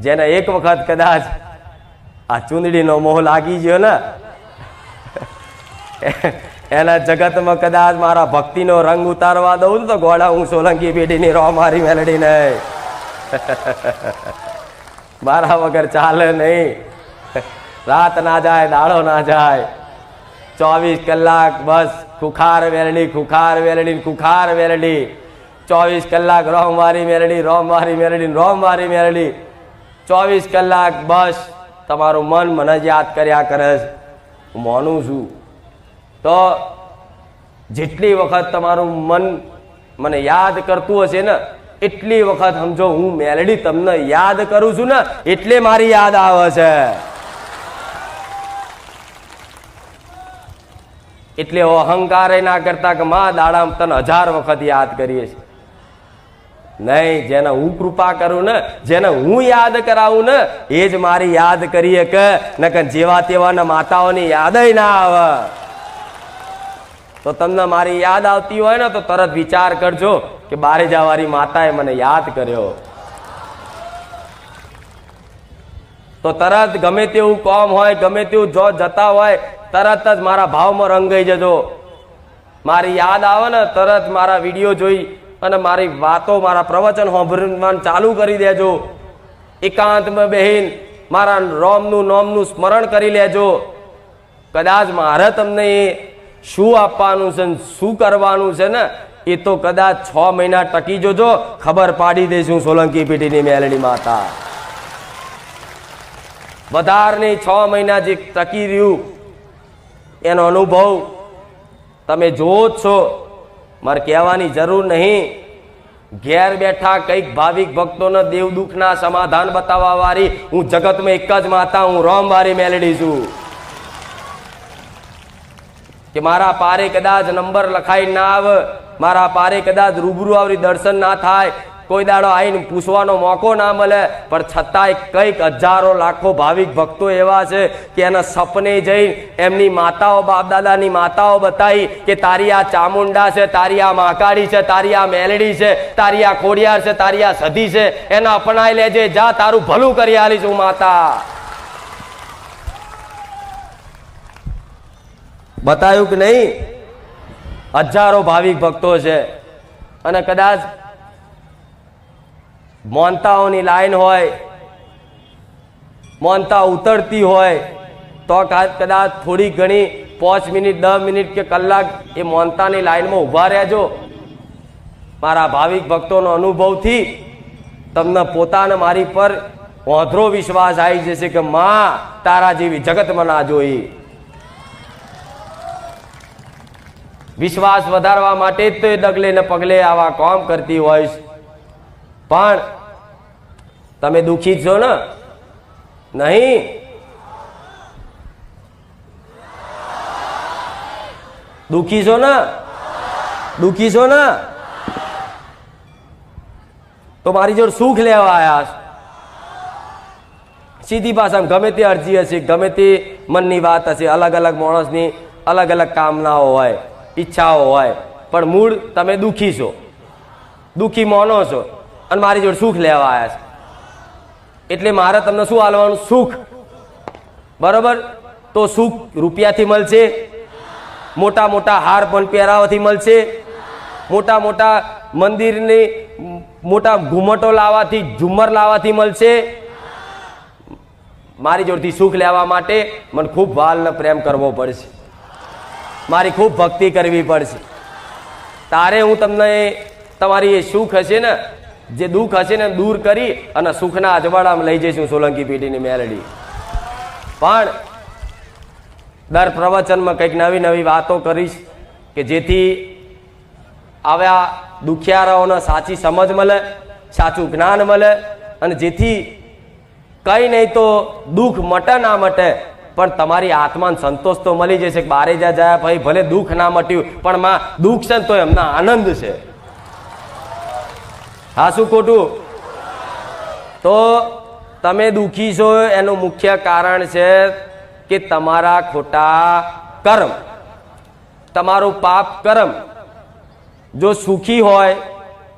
જેને એક વખત કદાચ આ ચૂંદડીનો મોહ લાગી ગયો ને એના જગતમાં કદાચ મારા ભક્તિનો રંગ ઉતારવા દઉં તો ગોળા હું સોલંકી પેઢીની રો મારી મેલડી નહીં. મારા વગર ચાલે નહીં. રાત ના જાય, દાડો ના જાય, 24 કલાક બસ ખુખાર વેલડી, ખુખાર વેલડી, ખુખાર વેલડી. 24 કલાક રોમ મારી મેલડી, રોમ મારી મેલડી, રોમ મારી મેલડી. 24 કલાક બસ તમારું મન મને જ યાદ કર્યા કરે છે. હું માનું છું તો જેટલી વખત તમારું મન મને યાદ કરતું હશે ને એટલી વખત સમજો હું મેલડી તમને યાદ કરું છું ને એટલે મારી યાદ આવે છે. એટલે અહંકાર ના કરતા કે માં દાડામાં તને 1000 વખત યાદ કરીએ છીએ. નહીં, જેને હું કૃપા કરું ને, જેને હું યાદ કરાવું ને એ જ મારી યાદ કરીએ કે નકર જેવા તેવા માતાઓની યાદ ના આવે. તો તમને મારી યાદ આવતી હોય ને તો તરત વિચાર કરજો કે બારેજાવાળી માતાએ મને યાદ કર્યો. તો તરત ગમે તેવું કોમ હોય, ગમે તેવું જો જતા હોય, તરત જ મારા ભાવમાં રંગાઈ જજો. મારી યાદ આવે ને તરત મારા વિડીયો જોઈ અને મારી વાતો, મારા પ્રવચન સાંભળવાનું ચાલુ કરી દેજો. એકાંતમાં બેહીન મારા રોમનું નોમનું સ્મરણ કરી લેજો. કદાચ મારે તમને એ શું આપવાનું છે, શું કરવાનું છે ને એ તો કદાચ 6 મહિના ટકી જોજો, ખબર પાડી દઈશું સોલંકી પેઢીની મેલડી માતા. વધારે 6 મહિના જે ટકી રહ્યું એનો અનુભવ તમે જોવો જ છો. મારે કહેવાની જરૂર નહીં. ઘેર બેઠા કઈક ભાવિક ભક્તોને દેવ દુઃખના સમાધાન બતાવવા વાળી હું જગતમાં એક જ માતા, હું રોમવારી મેલડી છું. કે મારા પારે કદાચ નંબર લખાઈ ના આવે, મારા પારે કદાચ રૂબરૂ આવરી દર્શન ના થાય, કોઈ દાડો આવીને પૂછવાનો મોકો ના મળે, પણ છતાંય કઈક હજારો લાખો ભાવિક ભક્તો એવા છે કે એના સપને જઈ એમની માતાઓ, બાપદાદાની માતાઓ બતાવી કે તારી આ ચામુંડા છે, તારી આ મહાકાળી છે, તારી આ મેલડી છે, તારી આ ખોડિયાર છે, તારી આ સધી છે, એને અપનાઈ લેજે, જા તારું ભલું કરી આલીશું માતા. બતાવ્યું કે નહીં? હજારો ભાવિક ભક્તો છે અને કદાચ મોનતાઓની લાઈન હોય, મોનતા ઉતરતી હોય તો કદાચ થોડી ઘણી 5 મિનિટ 10 મિનિટ કે કલાક એ મોનતાની લાઈનમાં ઊભા રહેજો. મારા ભાવિક ભક્તોનો અનુભવથી તમને પોતાને મારી પર ઓંધળો વિશ્વાસ આવી જશે કે માં તારા જેવી જગતમાં ના જોઈ. વિશ્વાસ વધારવા માટે જ તો એ ડગલે ને પગલે આવા કામ કરતી હોય. પણ તમે દુઃખી છો ને? નહીં. દુઃખી છો ને? દુઃખી છો ને? તો મારી જોડે સુખ લેવા આવ્યા. સીધી ભાષામાં ગમે તે અરજી હશે, ગમે તે મનની વાત હશે, અલગ અલગ માણસની અલગ અલગ કામનાઓ હોય, ઈચ્છાઓ હોય, પણ મૂળ તમે દુઃખી છો, દુઃખી માનો છો અને મારી જોડે સુખ લેવા આવ્યા છે. એટલે મારે તમને શું આલવાનું? સુખ. બરોબર? તો સુખ રૂપિયાથી મળશે, મોટા મોટા હાર પણ પહેરાવાથી મળશે, મોટા મોટા મંદિરની મોટા ઘુમટો લાવવાથી, ઝુમ્મર લાવવાથી મળશે. મારી જોડથી સુખ લેવા માટે મને ખૂબ વાલ ને પ્રેમ કરવો પડશે, મારી ખૂબ ભક્તિ કરવી પડશે. તારે હું તમને તમારી એ સુખ હશે ને, જે દુઃખ હશે ને દૂર કરી અને સુખના અજવાળામાં લઈ જઈશું સોલંકી પેઢીની મેલડી. પણ દર પ્રવચનમાં કંઈક નવી નવી વાતો કરીશ કે જેથી આવ્યા દુખિયારાઓને સાચી સમજ મળે, સાચું જ્ઞાન મળે, અને જેથી કંઈ નહીં તો દુઃખ મટે ના મટે પણ તમારી આત્માને સંતોષ તો મળી જશે. બારે જાય ભાઈ ભલે દુઃખ ના મટ્યું પણ માં દુઃખ છે તો એમના આનંદ છે. હા, શું ખોટું? તો તમે દુઃખી છો એનું મુખ્ય કારણ છે કે તમારા ખોટા કર્મ, તમારું પાપ કર્મ. જો સુખી હોય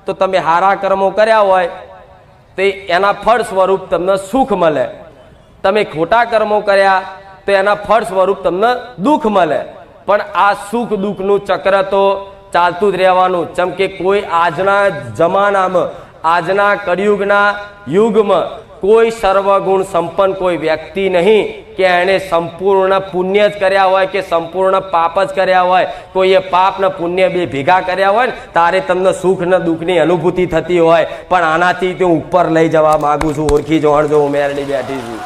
તો તમે સારા કર્મો કર્યા હોય તો એના ફળ સ્વરૂપ તમને સુખ મળે. તમે ખોટા કર્મો કર્યા તો એના ફળ સ્વરૂપ તમને દુઃખ મળે. પણ આ સુખ દુઃખનું ચક્ર તો ચાલતું જ રહેવાનું. જેમ કે કોઈ આજના જમાનામાં, આજના કળિયુગના યુગમાં કોઈ સર્વગુણ સંપન્ન કોઈ વ્યક્તિ નહીં કે એણે સંપૂર્ણ પુણ્ય જ કર્યા હોય કે સંપૂર્ણ પાપ જ કર્યા હોય. કોઈએ પાપ ને પુણ્ય બે ભેગા કર્યા હોય ને તારે તમને સુખ ને દુઃખની અનુભૂતિ થતી હોય. પણ આનાથી હું ઉપર લઈ જવા માંગુ છું. ઓળખી જોણજો, હું મેરડી બેઠી છું.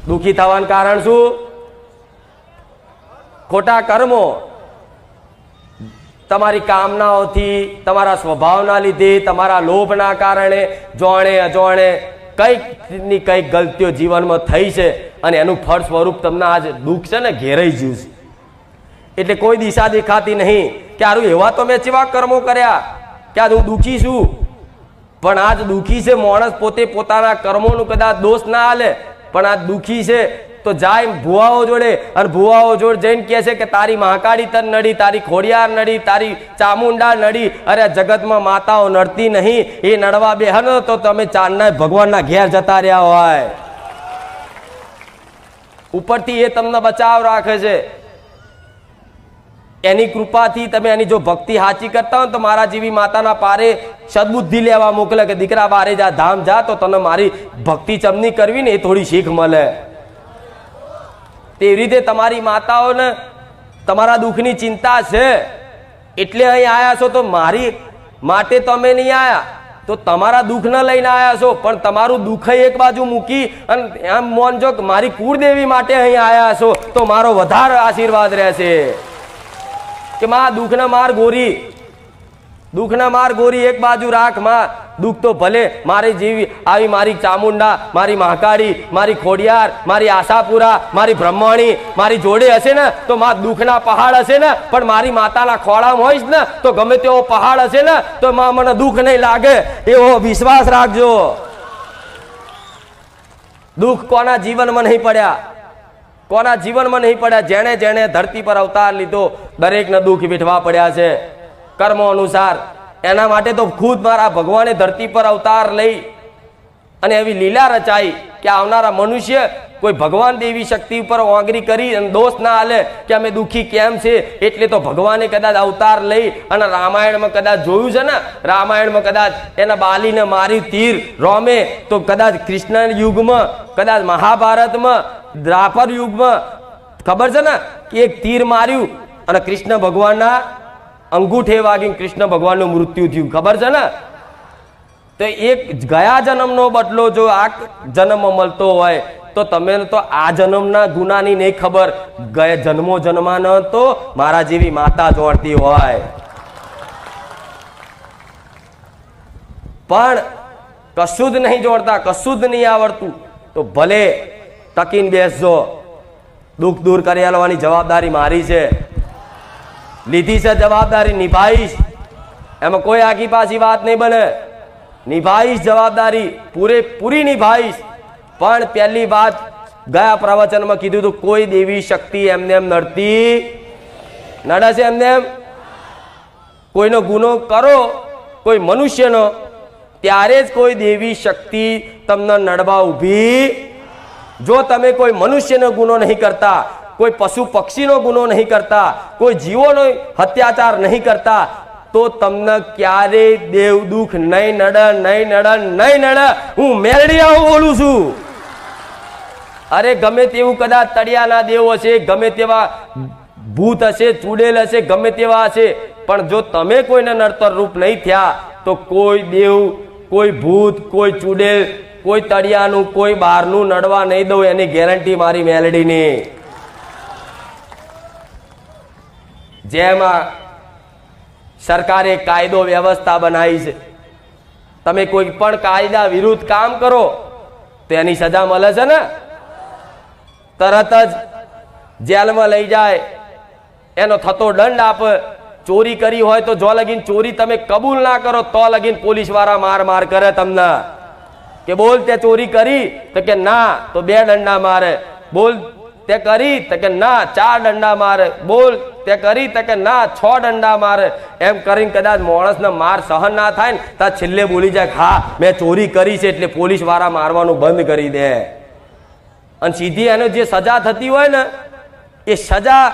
દુઃખી થવાનું કારણ શું? ખોટા કર્મો, તમારી કામનાઓથી, તમારા સ્વભાવના લીધે, તમારા લોભના કારણે જોણે અજોણે કંઈક ની કંઈક ગલતીઓ જીવનમાં થઈ છે અને એનું ફળ સ્વરૂપ તમને આજ દુઃખ છે ને ઘેરાઈ ગયું છે. એટલે કોઈ દિશા દેખાતી નહીં કે આરું એવા તો મેં કેવા કર્મો કર્યા કે આજ હું દુઃખી છું. પણ આજ દુઃખી છે માણસ પોતે પોતાના કર્મોનું કદાચ દોષ ના હાલે, પણ આજ દુઃખી છે તો જાય ભુવાઓ જોડે અને ભુવાઓ જોડે જઈને કહે છે કે તારી મહાકાળી તન નડી, તારી ખોડિયાર નડી, તારી ચામુંડા નડી. અરે જગતમાં માતાઓ નડતી નહીં, એ નડવા બેહન તો તમે ચાંદના ભગવાનના ઘેર જતા રહ્યા હોય. ઉપરથી એ તમને બચાવ રાખે છે. એની કૃપાથી તમે એની જો ભક્તિ સાચી કરતા હો તો મારા જેવી માતાના પારે સદબુદ્ધિ લેવા મોકલે કે દીકરા બારે જા, ધામ જા, તો તને મારી ભક્તિ ચમની કરવી ને એ થોડી શીખ મળે. તેવી રીતે તમારી માતાઓને તમારા દુઃખની ચિંતા છે એટલે અહીં આવ્યા છો. તો મારી માટે તમે નહીં આવ્યા તો તમારા દુઃખ ન લઈને આવ્યા છો. પણ તમારું દુઃખ એક બાજુ મૂકી અને એમ માનજો કે મારી કુળદેવી માટે અહીં આવ્યા છો તો મારો વધારે આશીર્વાદ રહેશે. કે માં દુઃખના માર ગોરી, દુઃખના માર ગોરી એક બાજુ રાખ માં. દુઃખ તો ભલે મારી જેવી આવી મારી ચામુંડા, મારી મહાકાળી, મારી ખોડિયાર, મારી આશાપુરા, મારી બ્રહ્મણી મારી જોડે હશે ને તો માં દુઃખના પહાડ હશે ને, પણ મારી માતાના ખોળામાં હોઈશ ને તો ગમે તેવો પહાડ હશે ને તો માં મને દુઃખ નહીં લાગે, એવો વિશ્વાસ રાખજો. દુઃખ કોના જીવનમાં નહીં પડ્યા, કોના જીવનમાં નહીં પડ્યા? જેણે જેણે ધરતી પર અવતાર લીધો દરેકને દુઃખ વેઠવા પડ્યા છે કર્મો અનુસાર. એના માટે તો ખુદ મારા ભગવાને ધરતી પર અવતાર લઈ અને એવી લીલા રચાઈ કે આવનારા મનુષ્ય કોઈ ભગવાન દેવી શક્તિ ઉપર ઓગરી કરી અને દોષ ના હાલે કે અમે દુઃખી કેમ છે. એટલે તો ભગવાને કદાચ અવતાર લઈ અને રામાયણમાં કદાચ જોયું છે ને, રામાયણમાં કદાચ એના બાલીને મારી તીર રોમે તો કદાચ કૃષ્ણ યુગમાં, કદાચ મહાભારતમાં, દ્વાપર યુગમાં ખબર છે ને કે એક તીર માર્યું અને કૃષ્ણ ભગવાનના અંગૂઠે વાગી કૃષ્ણ ભગવાનનું મૃત્યુ થયું. ખબર છે ને? તો એક ગયા જન્મનો બદલો જો આ જન્મમાં મળતો હોય તો તમે તો આ જન્મના ગુનાની નહીં ખબર, ગયા જન્મો જન્માનો તો મારા જેવી માતા જોડતી હોય. પણ કશું જ નહીં જોડતા, કશું જ નહીં આવડતું તો ભલે ટકીને બેસજો. દુઃખ દૂર કરી આલવાની જવાબદારી મારી છે, લીધી છે જવાબદારી, નિભાઈશ. એમાં કોઈ આગી પાછી વાત નહીં બને. નિભાઈશ જવાબદારી, પૂરેપૂરી નિભાઈશ. પણ પહેલી વાત ગયા પ્રવચનમાં કીધું હતું, કોઈ દેવી શક્તિ એમને એમ નડતી નડે છે એમને એમ. કોઈનો ગુનો કરો કોઈ મનુષ્યનો ત્યારે જ કોઈ દેવી શક્તિ તમને નડવા ઊભી. જો તમે કોઈ મનુષ્યનો ગુનો નહીં કરતા, કોઈ પશુ પક્ષીનો ગુનો નહીં કરતા, કોઈ જીવોનો અત્યાચાર નહીં કરતા તો તમને ક્યારે દેવ દુઃખ નહીં નડે, નહીં નડે, નહીં નડે. હું મેરડીયા બોલું છું. અરે ગમે તેવું કદાચ તળિયાના દેવ હશે, ગમે તેવા ભૂત હશે, ચૂડેલ હશે, ગમે તેવા હશે, પણ જો તમે કોઈને નડતર રૂપ નહીં થયા તો કોઈ દેવ, કોઈ ભૂત, કોઈ ચૂડેલ, કોઈ તળિયાનું, કોઈ બહારનું નડવા નહીં દઉં. એની ગેરંટી મારી મેલડીની. જેમાં સરકારે કાયદો વ્યવસ્થા બનાવી છે, તમે કોઈ પણ કાયદા વિરુદ્ધ કામ કરો તો એની સજા મળે છે ને, તરત જ જેલમાં લઈ જાય, એનો થતો દંડ આપે. ચોરી કરી હોય તો જો લગીન ચોરી તમે કબૂલ ના કરો તો લગીન પોલીસ વાળા માર માર કરે તમને કે બોલ તે ચોરી કરી, તો કે ના તો 2 દંડા મારે. બોલ તે કરી, તો કે ના 4 દંડા મારે. બોલ તે કરી કે ના 6 દંડા મારે એમ કરીને કદાચ માણસને માર સહન ના થાય ને તો છેલ્લે બોલી જાય હા મેં ચોરી કરી છે એટલે પોલીસ વાળા મારવાનું બંધ કરી દે અને સીધી એને જે સજા થતી હોય ને એ સજા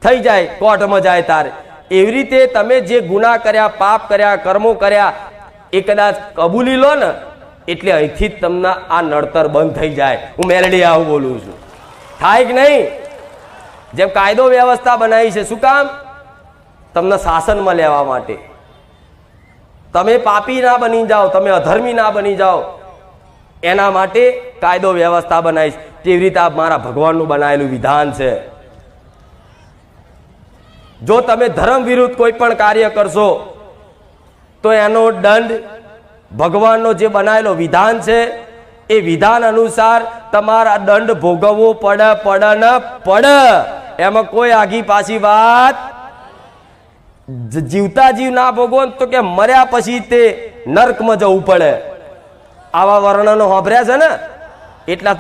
થઈ જાય કોર્ટમાં જાય તારે એવી રીતે તમે જે ગુનાહ કર્યા પાપ કર્યા કર્મો કર્યા એ કદાચ કબૂલી લો ને એટલે અહીંથી જ તમને આ નડતર બંધ થઈ જાય હું મેલડી આવું બોલું છું થાય કે નહીં જેમ કાયદો વ્યવસ્થા બનાવી છે શું કામ તમને શાસનમાં લેવા માટે તમે પાપી ના બની જાઓ તમે અધર્મી ના બની જાઓ એના માટે કાયદો વ્યવસ્થા બનાવી છે તેવી રીતે આ મારા ભગવાનનું બનાવેલું વિધાન છે જો તમે ધર્મ વિરુદ્ધ કોઈ પણ કાર્ય કરશો તો એનો દંડ ભગવાનનો જે બનાવેલો વિધાન છે એ વિધાન અનુસાર તમારા દંડ ભોગવવો પડે એમાં કોઈ આગી પાછી વાત જીવતા જીવ ના ભોગવો તો કે મર્યા પછી તે નર્કમાં જવું પડે આવા વર્ણનો સાંભળ્યા છે ને એટલા